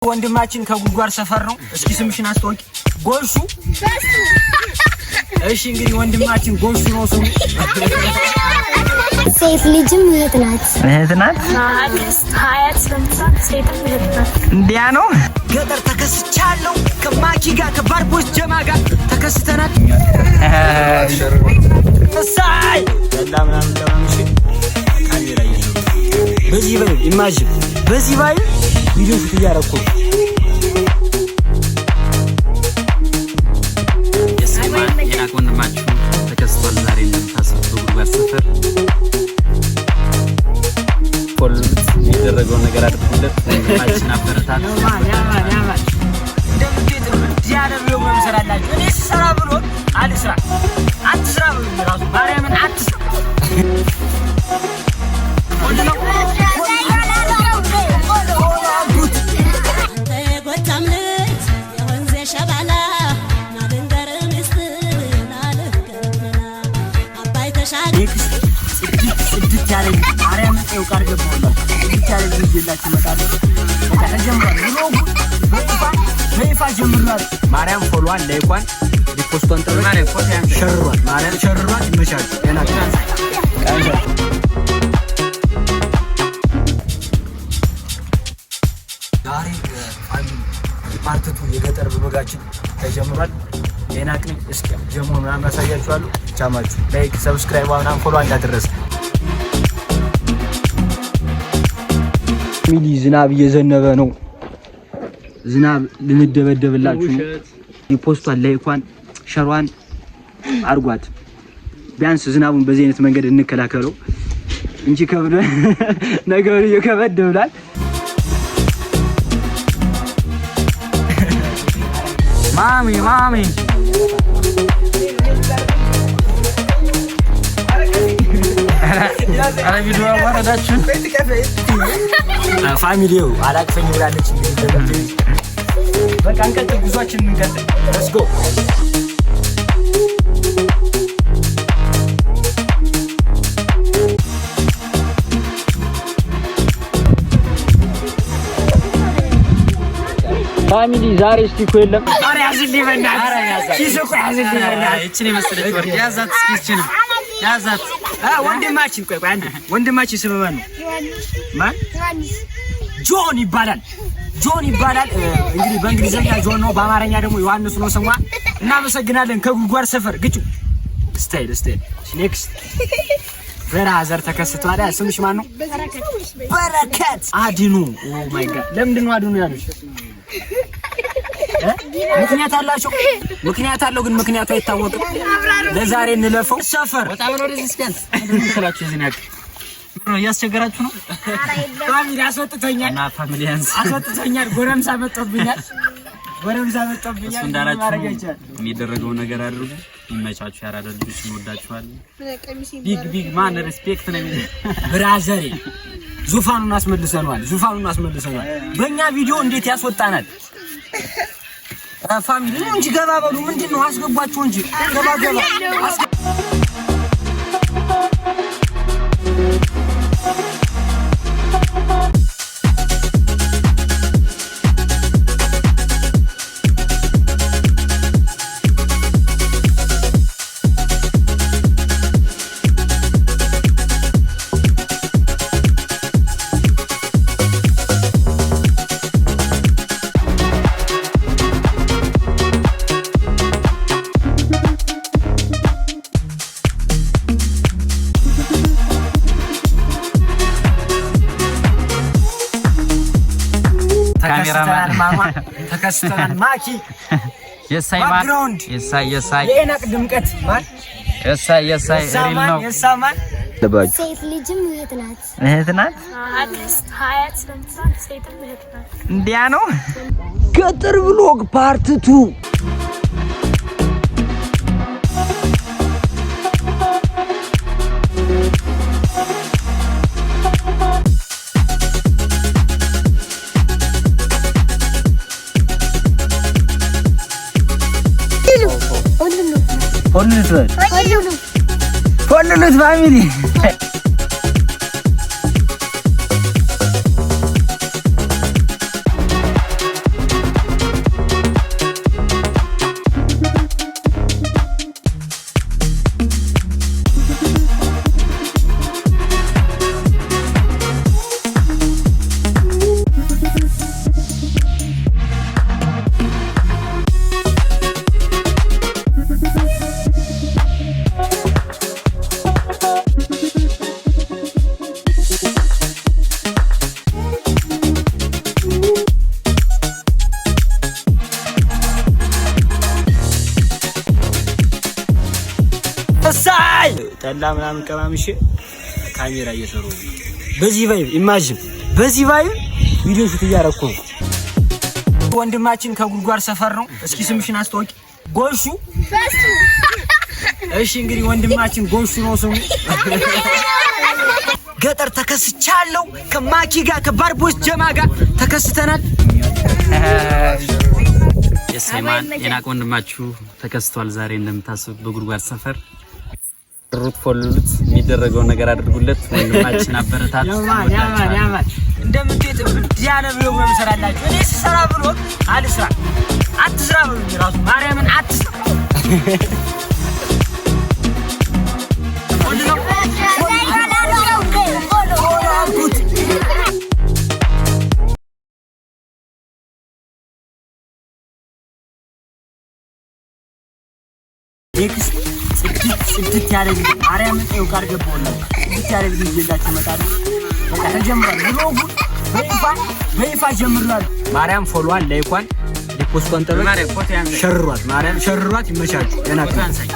ወንድማችን ከጉጓር ሰፈር ነው። እስኪ ስምሽን አስተዋውቂ። ጎሹ እሺ እንግዲህ ወንድማችን ጎሹ ነው ስሙ። ሴት ልጅም እህት ናት። ሀያት ስለምትላት ሴት እህት ናት። እንዲያ ነው። ገጠር ተከስቻለሁ ከማኪ ጋር ከባርቦስ ጀማ ጋር ተከስተናል። ሳይ ሰላም ለማምሽ ካሜራ ይዞ በዚህ ባይ ኢማጂን በዚህ ባይ ቪዲዮ ሹት እያደረኩ የናቅ ወንድማችሁ ተከስቷል። ዛሬ እንደምታስቡት በጉጓር ሰፈር ሁሉት የሚደረገውን ነገር አድርጉለት። ወንድማችን አበረታቱ። ያማን እንደምትሄድ ዲያደርገው መምሰራላችሁ። እኔ ስራ ብሎ አልስራ አትስራ ብሎ ራሱ ማርያምን አትስራ ያለኝ ማርያም ነው ቃል ገባውላ ይቻለ ይዤላችሁ መጣሁ። ተጀምሯል በይፋ ጀምሯል። ማርያም ፎሎዋን ላይኳን ሪፖስቷን ጥሩ ማርያም ፎቶ ሸርሯል። ማርያም ሸርሯል። ይመሻል ገና ዛሬ ፓርቲቱ የገጠር ብሎጋችን ተጀምሯል። የናቅኝ እስኪ ጀምሮ ምናምን አሳያችኋለሁ። ቻማችሁ ላይክ ሰብስክራይብ እና ፎሎ እንዳትረሱ። ሚሊ ዝናብ እየዘነበ ነው። ዝናብ ልንደበደብላችሁ ነው። ሪፖስቷን ላይኳን ሸሯን አርጓት። ቢያንስ ዝናቡን በዚህ አይነት መንገድ እንከላከለው እንጂ ከብደ ነገሩ እየከበደ ብሏል። ማሚ አረ ቪዲዮ ወረዳችሁ ፋሚሊው አላቅፈኝ ብላለች። እንግዲህ በቃ እንቀጥል፣ ጉዟችንን እንቀጥል። ሌትስ ጎ ፋሚሊ ዛሬ ስቲኮ የለም። አረ ያዝልኝ በእናትህ። አረ ያዛት ኪሱኮ ያዝልኝ በእናትህ። እቺ ነው መሰለች ወርቅ ያዛት። እስኪ እቺ ነው ያዛት። ወንድማችን ቆይ አንዴ ወንድማችን ስም ማን ነው? ማን? ጆን ይባላል። እንግዲህ በእንግሊዘኛ ጆን ነው፣ በአማርኛ ደግሞ ዮሐንስ ነው ስሟ። እናመሰግናለን። ከጉጓር ሰፈር ግጩ ስታይል ኔክስት ብራዘር ተከስቷል። ስምሽ ማን ነው? በረከት አድኑ። ኦ ማይ ጋድ ለምንድን ነው አድኑ ያሉሽ? ምክንያት አላቸው። ምክንያት አለው ግን ምክንያቱ አይታወቅም። ለዛሬ እንለፈው። ሰፈር በጣም ነው ሬዚስታንስ እንትላችሁ እዚህ ነው ያስቸገራችሁ ነው። ፋሚሊ አስወጥቶኛል እና ፋሚሊያንስ አስወጥቶኛል። ጎረምሳ መጥቶብኛል። እንዳላችሁ የሚደረገው ነገር አድርጉ። ይመቻችሁ። ያራዳችሁ እንወዳችኋለን። ቢግ ማን ሪስፔክት ነው የሚል ብራዘር ዙፋኑን አስመልሰናል። በእኛ ቪዲዮ እንዴት ያስወጣናል? ፋሚሊ ነው እንጂ ገባ በሉ። ምንድነው አስገባችሁ እንጂ ገባ ካሜራማን ማማ ተከስተናል። ማኪ የሳይማን የናቅ ድምቀት ማን የሳይ ሪል ነው። የሳማን ሴት ልጅም እህት ናት። ሀያት ስለምትላት ሴት እህት ናት። እንዲያ ነው። ገጠር ብሎግ ፓርት 2 ሁሉት ፋሚሊ ጠላ ምናምን ቀማምሽ ካሜራ እየሰሩ በዚህ ቫይብ ኢማጂን በዚህ ቫይብ ቪዲዮ ሹት እያደረኩ ነው። ወንድማችን ከጉድጓድ ሰፈር ነው። እስኪ ስምሽን አስተዋውቂ። ጎሹ። እሺ እንግዲህ ወንድማችን ጎሹ ነው ስሙ። ገጠር ተከስቻለሁ ከማኪ ጋር ከባርቦስ ጀማ ጋር ተከስተናል። የሰማን የናቅ ወንድማችሁ ተከስቷል። ዛሬ እንደምታስቡት በጉድጓድ ሰፈር ሩት ፎሉት የሚደረገው ነገር አድርጉለት። ወንድማችን አበረታት። ያማን እንደምትት ብዲያነ ብሎ መሰራላችሁ። እኔ ስሰራ ብሎ አልስራ አትስራ ብሎ ራሱ ማርያምን አትስራ ኔክስት ጽድት ያለ ማርያምን ነው ካርገባውና ጽድት ያለ ልጅ ይላችሁ መጣሉ። በቃ ተጀምሯል። ብሎጉ በይፋ ጀምሯል። ማርያም ፎሎዋን ላይኳን ሪፖስት ኮንተር ማርያም ፎቶ ያን ሸርሯት ማርያም ሸርሯት ይመቻችሁ። ገና ካንሳይ